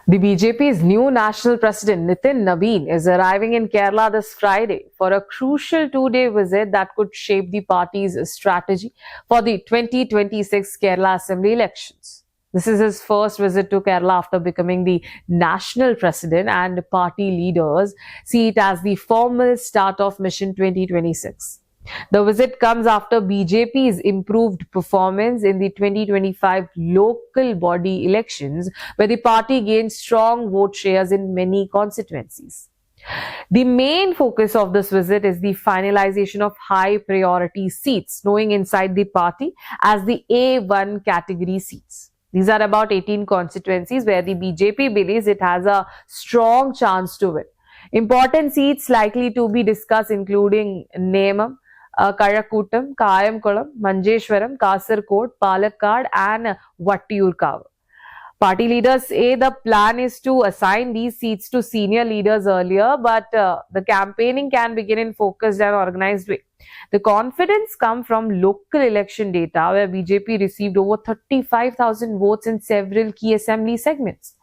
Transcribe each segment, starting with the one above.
The BJP's new national president Nitin Nabin is arriving in Kerala this Friday for a crucial two-day visit that could shape the party's strategy for the 2026 Kerala Assembly elections. This is his first visit to Kerala after becoming the national president, and party leaders see it as the formal start of Mission 2026. The visit comes after BJP's improved performance in the 2025 local body elections, where the party gained strong vote shares in many constituencies. The main focus of this visit is the finalization of high priority seats, knowing inside the party as the A1 category seats. These are about 18 constituencies where the BJP believes it has a strong chance to win. Important seats likely to be discussed including Nemam, Kazhakuttam, Kayamkulam, Manjeshwaram, Kasaragod, Palakkad and Vattiyurkavu. Party leaders say the plan is to assign these seats to senior leaders earlier, but the campaigning can begin in focused and organized way. The confidence comes from local election data, where BJP received over 35,000 votes in several key assembly segments.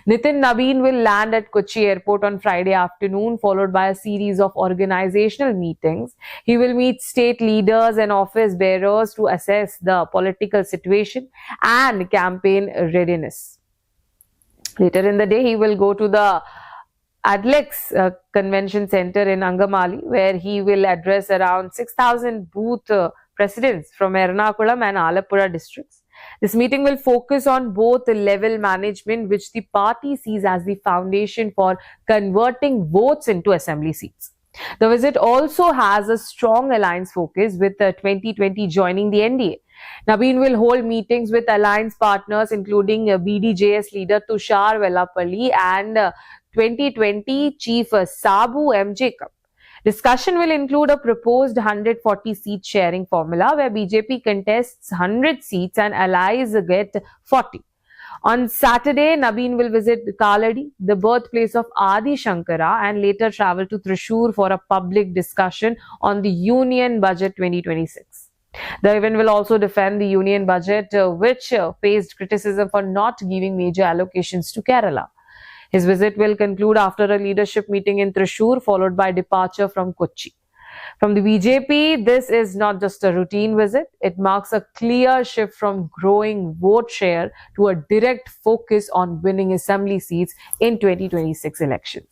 Nitin Nabin will land at Kochi airport on Friday afternoon, followed by a series of organizational meetings. He will meet state leaders and office bearers to assess the political situation and campaign readiness. Later in the day, he will go to the ADLEX Convention Center in Angamali, where he will address around 6,000 booth presidents from Ernakulam and Alappuzha districts. This meeting will focus on both level management, which the party sees as the foundation for converting votes into assembly seats. The visit also has a strong alliance focus, with 2020 joining the NDA. Nabin will hold meetings with alliance partners including BDJS leader Tushar Vellapalli and 2020 Chief Sabu M. Jacob. Discussion will include a proposed 140 seat sharing formula, where BJP contests 100 seats and allies get 40. On Saturday, Nabin will visit Kaladi, the birthplace of Adi Shankara, and later travel to Thrissur for a public discussion on the Union Budget 2026. The event will also defend the Union Budget, which faced criticism for not giving major allocations to Kerala. His visit will conclude after a leadership meeting in Thrissur, followed by departure from Kochi. From the BJP, this is not just a routine visit. It marks a clear shift from growing vote share to a direct focus on winning assembly seats in 2026 elections.